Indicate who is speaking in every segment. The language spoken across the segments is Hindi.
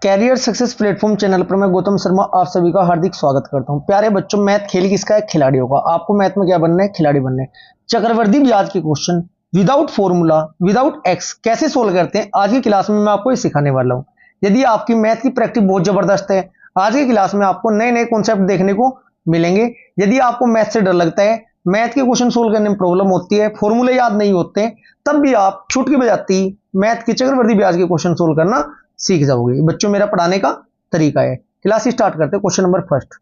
Speaker 1: कैरियर सक्सेस प्लेटफॉर्म चैनल पर मैं गौतम शर्मा आप सभी का हार्दिक स्वागत करता हूं। प्यारे बच्चों, मैथ खेल किसका है? खिलाड़ियों का। आपको मैथ में क्या बनना है? खिलाड़ी बनना है। चक्रवर्ती ब्याज के question without formula, without x कैसे सोल्व करते हैं, आज की क्लास में मैं आपको ये सिखाने वाला हूं। यदि आपकी मैथ की प्रैक्टिस बहुत जबरदस्त है, आज की क्लास में आपको नए नए कॉन्सेप्ट देखने को मिलेंगे। यदि आपको मैथ से डर लगता है, मैथ के क्वेश्चन सोल्व करने में प्रॉब्लम होती है, फॉर्मूले याद नहीं होते, तब भी आप छुटकी बजाती मैथ के चक्रवर्ती ब्याज के क्वेश्चन सोल्व करना सीख जाओगे। बच्चों, मेरा पढ़ाने का तरीका है। क्लास स्टार्ट करते हैं। क्वेश्चन नंबर फर्स्ट,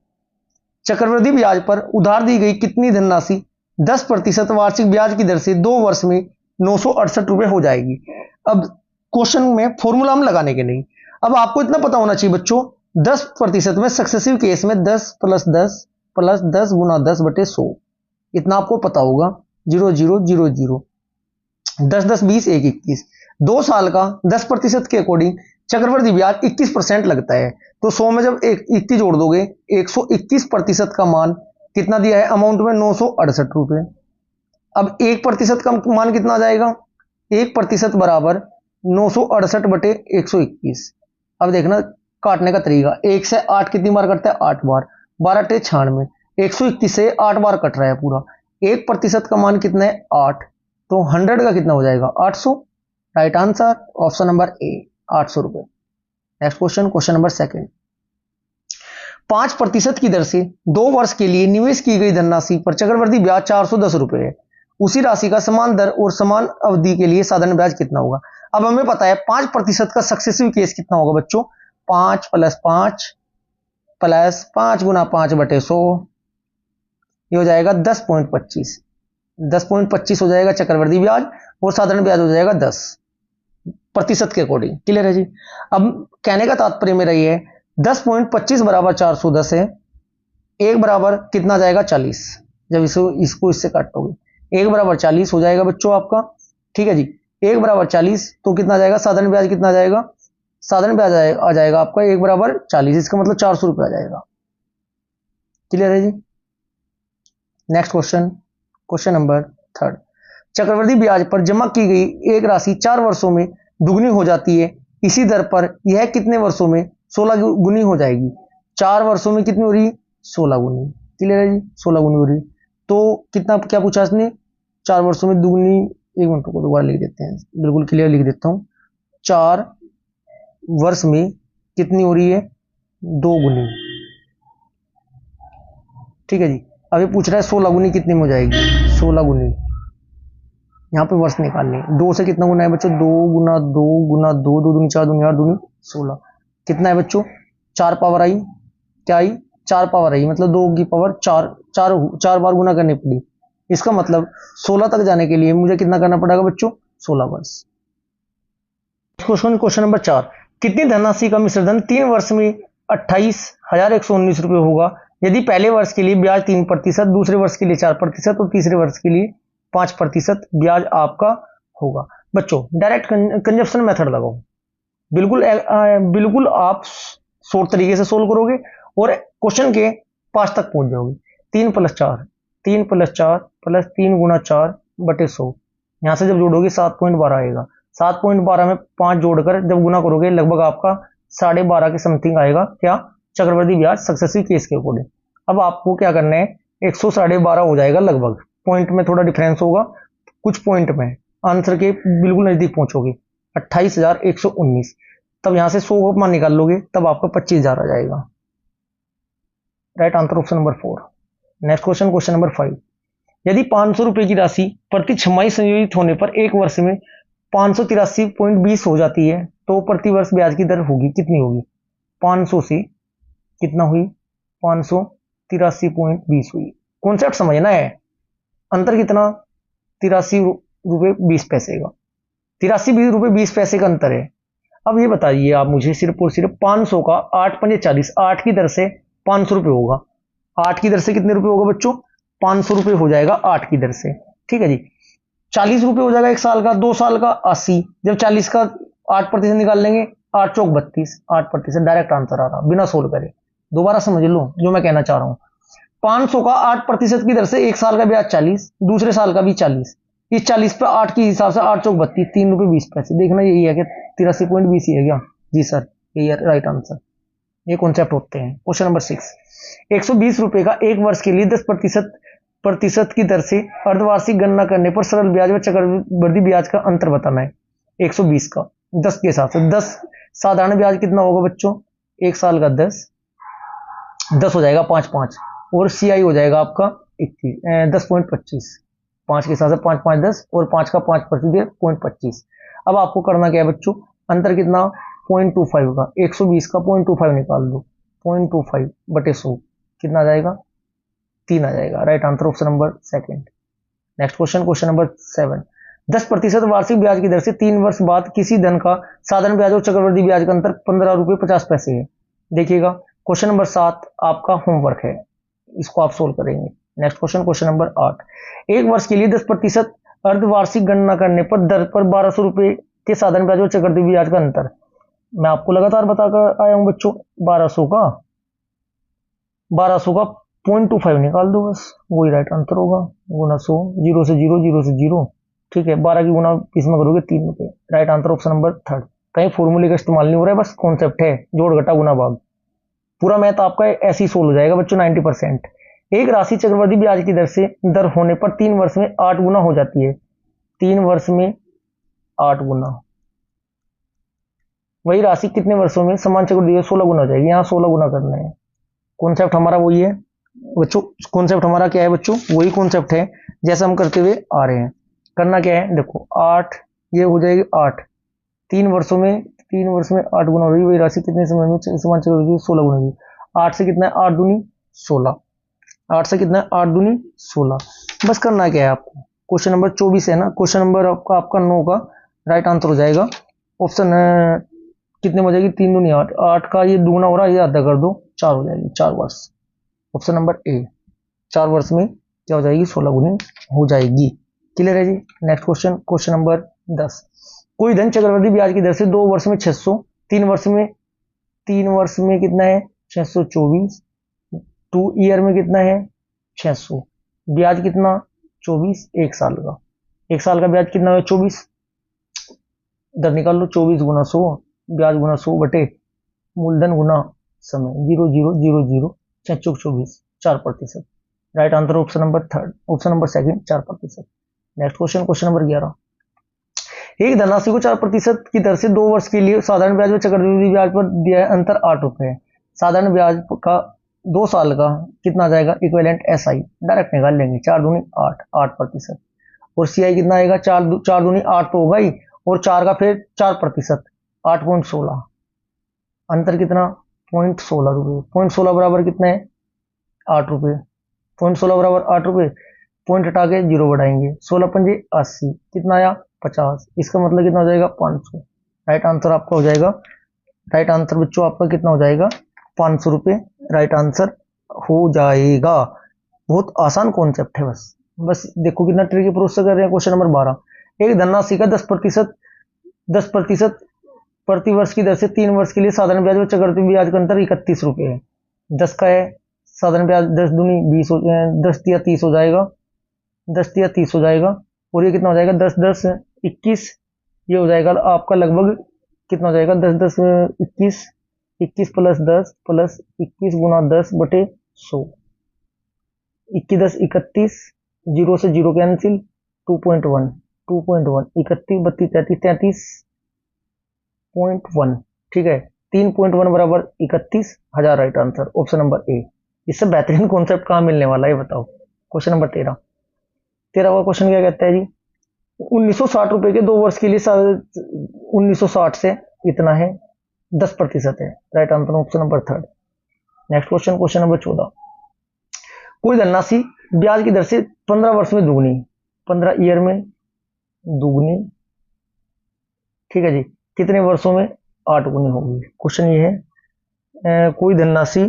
Speaker 1: चक्रवृद्धि ब्याज पर उधार दी गई कितनी धनराशि 10% वार्षिक ब्याज की दर से 2 वर्ष में 968 रुपए हो जाएगी। अब क्वेश्चन में फॉर्मूला हम लगाने के नहीं, अब आपको इतना पता होना चाहिए बच्चों, 10% में सक्सेसिव केस में 10 + 10 + 10 × 10/100, इतना आपको पता होगा। 0 0 0 0 10 10 20 1 21, 2 साल का 10% के अकॉर्डिंग चक्रवृद्धि ब्याज 21% लगता है। तो 100 में जब 21 जोड़ दोगे, 121% का मान कितना दिया है अमाउंट में? 968 रुपए। अब 1% का मान कितना आ जाएगा? 1% बराबर 968/121। अब देखना काटने का तरीका, 1 से 8 कितनी बार कटता है? 8 बार। 12 × 96, 121 से 8 बार कट रहा है पूरा। 1% का मान कितना है? 8। तो 100 का कितना हो जाएगा? 800। Right answer option number A, 800 रुपए। Next question, question number second, 5% की दर से 2 वर्ष के लिए निवेश की गई धनराशि पर चक्रवृद्धि ब्याज 410 रुपए है। उसी राशि का समान दर और समान अवधि के लिए साधारण ब्याज कितना होगा? अब हमें पता है 5% का सक्सेसिव केस कितना होगा बच्चों? 5 + 5 + 5 × 5/100, ये हो जाएगा 10.25। 10.25 हो जाएगा चक्रवृद्धि ब्याज और साधारण ब्याज हो जाएगा 10% के अकॉर्डिंग। क्लियर है जी? अब कहने का तात्पर्य मेरा ये है, 10.25 बराबर 410 है। 1 बराबर कितना जाएगा? 40। जब इसको इससे काटोगे 1 बराबर 40 हो जाएगा बच्चों आपका। ठीक है जी, 1 बराबर 40 तो कितना जाएगा? साधारण ब्याज कितना जाएगा? साधारण ब्याज आ जाएगा आपका 1 बराबर 40, इसका मतलब 400 रुपये आ जाएगा। क्लियर है जी? Next question, question number third, चक्रवृद्धि ब्याज पर जमा की गई एक राशि 4 वर्षों में दुगनी हो जाती है, इसी दर पर यह कितने वर्षों में 16 गुनी हो जाएगी? 4 वर्षों में कितनी हो रही? 16 गुनी। क्लियर है जी? 16 गुनी हो रही। तो कितना, क्या पूछा इसने? 4 वर्षों में दुगनी। एक मिनट को दोबारा लिख देते हैं, बिल्कुल क्लियर लिख देता हूं। 4 वर्ष में कितनी हो रही है? 2 गुनी। ठीक है जी, अभी पूछ रहा है 16 गुनी कितनी में हो जाएगी? 16 गुनी, यहाँ पे वर्ष निकालनी है। 2 से कितना गुना है बच्चों? 2 × 2 × 2, 2 दूनी 4, दूनी 8, दूनी 16। कितना है बच्चों? 4 पावर आई। क्या आई? 4 पावर आई, मतलब 2 की पावर 4, 4 बार गुना करनी पड़ी। इसका मतलब 16 तक जाने के लिए मुझे कितना करना पड़ेगा बच्चों? 16 वर्ष। क्वेश्चन नंबर 4, कितनी धनराशि का मिश्र धन 3 वर्ष में 28,119 रुपये होगा यदि पहले वर्ष के लिए ब्याज 3%, दूसरे वर्ष के लिए 4% और तीसरे वर्ष के लिए 5% ब्याज आपका होगा? बच्चों, डायरेक्ट कंजप्शन मेथड लगाओ। बिल्कुल आप शॉर्ट तरीके से सोल्व करोगे और क्वेश्चन के पास तक पहुंच जाओगे। 3 + 4 3 + 4 + 3 × 4/100, यहां से जब जोड़ोगे 7.12 आएगा। 7.12 में 5 जोड़कर जब गुना करोगे लगभग आपका 12.5 के समथिंग आएगा। क्या? चक्रवृद्धि ब्याज सक्सेसिव केस के अकॉर्डिंग। अब आपको क्या करना है? 112.5 हो जाएगा लगभग, पॉइंट में थोड़ा डिफरेंस होगा, कुछ पॉइंट में आंसर के बिल्कुल नजदीक पहुंचोगे। 28,119, तब यहां से 100 मान निकाल लोगे तब आपका 25,000 आ जाएगा। Right answer option number 4। Next question, question number 5, यदि 500 रुपए की राशि प्रति छमाही संयोजित होने पर एक वर्ष में 583.20 हो जाती है तो प्रति वर्ष ब्याज की दर होगी कितनी होगी? 500 से कितना हुई? 583.20 हुई। कॉन्सेप्ट समझना है, अंतर कितना? 83 रुपये 20 पैसे का, 83 रुपये 20 पैसे का अंतर है। अब ये बताइए आप मुझे, सिर्फ और सिर्फ 500 का 8 × 5 = 40, 8 की दर से 500 रुपये होगा। 8 की दर से कितने रुपए होगा बच्चों? 500 रुपये हो जाएगा 8 की दर से। ठीक है जी, 40 रुपये हो जाएगा 1 साल का, 2 साल का 80। जब 40 का 8% निकाल लेंगे, 8 चौक 32, 8%। डायरेक्ट आंसर आ रहा बिना सोल्व करे। दोबारा समझ लो जो मैं कहना चाह रहा हूं, 500 का 8% की दर से 1 साल का ब्याज 40, दूसरे साल का भी 40। इस 40 पे 8 के हिसाब से 8 चौक 32, 3 रुपये 20 पैसे। देखना यही है कि 83.20 ही है क्या? जी सर, ये राइट आंसर। ये कॉन्सेप्ट होते हैं। क्वेश्चन नंबर 6, 120 रुपए का एक वर्ष के लिए 10% की दर से अर्धवार्षिक गणना करने पर सरल ब्याज व चक्रवृद्धि ब्याज का अंतर बताना है। 120 का 10 के हिसाब से 10 साधारण ब्याज कितना होगा बच्चों, एक साल का 10 हो जाएगा 5 और सीआई हो जाएगा आपका 10.25। 5 के हिसाब से 5 5 10 और 5 का 5% 0.25। अब आपको करना क्या है बच्चों, अंतर कितना 0.25 का, 120 का 0.25 निकाल दो, 0.25 बटे 100 कितना आ जाएगा 3 आ जाएगा। Right answer option number second. Next question, question number 7, 10% वार्षिक ब्याज की दर से 3 वर्ष बाद किसी धन का साधारण ब्याज और चक्रवृद्धि ब्याज का अंतर 15 रुपये 50 पैसे है। देखिएगा क्वेश्चन नंबर 7 आपका होमवर्क है, इसको आप सोल्व करेंगे। नेक्स्ट क्वेश्चन, क्वेश्चन नंबर 8, एक वर्ष के लिए 10% अर्धवार्षिक गणना करने पर दर पर 1200 रुपये के साधारण ब्याज और चक्रवृद्धि ब्याज का अंतर। मैं आपको लगातार बताकर आया हूं बच्चों, 1200 का 0.25 निकाल दो बस, वही राइट आंसर होगा। गुना 100, 0 से 0, 0 से 0, ठीक है। 12 की गुना इसमें करोगे 3 रुपए। Right answer option number 3। कहीं फॉर्मूले का इस्तेमाल नहीं हो रहा है, बस कॉन्सेप्ट है, जोड़ घटा गुना भाग। पूरा मैथ आपका ऐसे ही सोल्व हो जाएगा बच्चों 90%। एक राशि चक्रवृद्धि ब्याज की दर होने पर 3 वर्ष में 8 गुना हो जाती है। 3 वर्ष में 8 गुना, वही राशि कितने वर्षों में समान चक्रवृद्धि 16 गुना हो जाएगी। यहाँ 16 गुना करना है। कॉन्सेप्ट हमारा वही है बच्चों, कॉन्सेप्ट हमारा क्या है बच्चों, वही कॉन्सेप्ट है जैसा हम करते हुए आ रहे हैं। करना क्या है, देखो 8 ये हो जाएगी 8, 3 वर्षों में 8 गुना हो रही, वही राशि कितने समय में समान चक्रवृद्धि 16 गुना होगी। 8 से कितना है 8 दूनी 16, 8 से कितना है 8 दूनी 16। बस करना क्या है आपको, क्वेश्चन नंबर 24 है ना, क्वेश्चन नंबर आपका 9 का राइट आंसर हो जाएगा ऑप्शन कितने में हो जाएगी 3 दूनी 8, 8 का ये दुगना हो रहा है, ये आधा कर दो 4 हो जाएगी, 4 वर्ष। ऑप्शन नंबर ए, 4 वर्ष में क्या हो जाएगी 16 गुनी हो जाएगी। क्लियर है जी। नेक्स्ट क्वेश्चन, क्वेश्चन नंबर 10, कोई धन चक्रवृद्धि ब्याज की दर से 2 वर्ष में 600, 3 वर्ष में कितना है 624, 2 ईयर में कितना है 600, ब्याज कितना 24, एक साल का, एक साल का ब्याज कितना है 24, दर निकाल लो 24 गुना 100, ब्याज गुना 100 बटे मूलधन गुना समय 0 0 0 0 24 4%। Right answer option number 3, option number second 4%। Next question, question number 11, एक धनराशि को 4% की दर से 2 वर्ष के लिए साधारण ब्याज और चक्रवृद्धि ब्याज पर दिया है, अंतर 8 रुपए है। साधारण ब्याज का 2 साल का कितना आ जाएगा, इक्विवेलेंट एसआई डायरेक्ट निकाल लेंगे, 4 दूनी 8% और सीआई कितना आएगा 4 दूनी 8 तो होगा ही, और 4 का फिर 4%, 8.16, अंतर कितना 0.16 रुपये। 0.16 बराबर कितना है 8 रुपये, 0.16 बराबर 8 रुपये, पॉइंट हटा के 0 बढ़ाएंगे, 16 पंजे 80, कितना आया 50, इसका मतलब कितना हो जाएगा 500। राइट आंसर आपका हो जाएगा, राइट आंसर बच्चों आपका कितना हो जाएगा 500 रुपये राइट आंसर हो जाएगा। बहुत आसान कॉन्सेप्ट है, बस देखो कितना ट्रिकी प्रोसेस कर रहे हैं। क्वेश्चन नंबर 12, एक धनराशि का 10% प्रति वर्ष की दर से 3 वर्ष के लिए साधारण ब्याज और चक्रवृद्धि ब्याज का अंतर 31 रुपये है। 10 का है साधारण ब्याज, 10 दूनी 20 हो, 10 या 30 हो जाएगा, 10 या 30 हो जाएगा, और ये कितना हो जाएगा 10 10 21, ये हो जाएगा आपका लगभग कितना हो जाएगा 10 10 21, 21 प्लस 10 प्लस 21 गुना 10 बटे 100, 21 10 31, 0 से 0 कैंसिल, 2.1 31 32 33 33.1, ठीक है। 3.1 बराबर 31,000 right answer option number A. इससे बेहतरीन कॉन्सेप्ट कहाँ मिलने वाला है बताओ। क्वेश्चन नंबर 13 का क्वेश्चन क्या कहता है जी, 1960 रुपए के 2 वर्ष के लिए 1960 से इतना है 10% है। Right answer option number 3। Next question, question number 14, कोई धनराशि ब्याज की दर से 15 वर्ष में दुगनी, 15 ईयर में दुगनी, ठीक है जी, कितने वर्षों में 8 गुनी होगी। क्वेश्चन ये है कोई धनराशि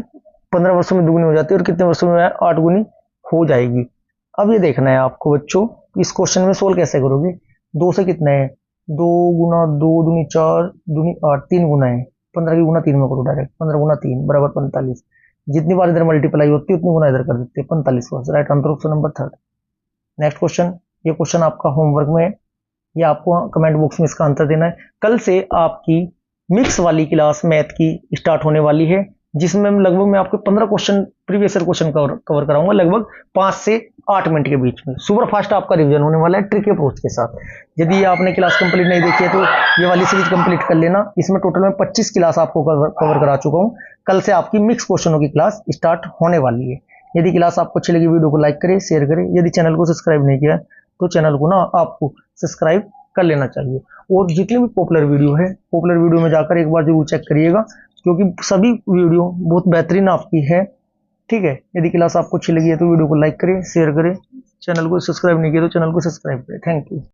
Speaker 1: 15 वर्षों में दुगनी हो जाती है और कितने वर्षों में 8 गुनी हो जाएगी। अब ये देखना है आपको बच्चों, इस क्वेश्चन में सोल्व कैसे करोगे। 2 से कितना है 2 गुना 2 दूनी 4 दूनी 8, 3 गुना है, 15 की गुना 3 में करो डायरेक्ट, 15 गुना 3 बराबर 45, जितनी बार इधर मल्टीप्लाई होती है उतनी गुना इधर कर देते हैं, 45 वर्ष। Right answer option number 3। Next question, ये क्वेश्चन आपका होमवर्क में है, ये आपको कमेंट बॉक्स में इसका आंसर देना है। कल से आपकी मिक्स वाली क्लास मैथ की स्टार्ट होने वाली है, जिसमें लगभग मैं आपको 15 question previous year question cover कराऊंगा लगभग 5 से 8 मिनट के बीच में। सुपर फास्ट आपका रिवीजन होने वाला है ट्रिक अप्रोच के साथ। यदि आपने क्लास कंप्लीट नहीं देखी है तो ये वाली सीरीज कंप्लीट कर लेना। इसमें टोटल में 25 क्लास आपको कवर करा चुका हूँ। कल से आपकी मिक्स क्वेश्चनों की क्लास स्टार्ट होने वाली है। यदि क्लास आपको अच्छी लगी वीडियो को लाइक करें, शेयर करें। यदि चैनल को सब्सक्राइब नहीं किया तो चैनल को ना आपको सब्सक्राइब कर लेना चाहिए। और जितने भी पॉपुलर वीडियो में जाकर एक बार जरूर चेक करिएगा, क्योंकि सभी वीडियो बहुत बेहतरीन आपकी है। ठीक है, यदि क्लास आपको अच्छी लगी है तो वीडियो को लाइक करें, शेयर करें। चैनल को सब्सक्राइब नहीं किया तो चैनल को सब्सक्राइब करें। Thank you.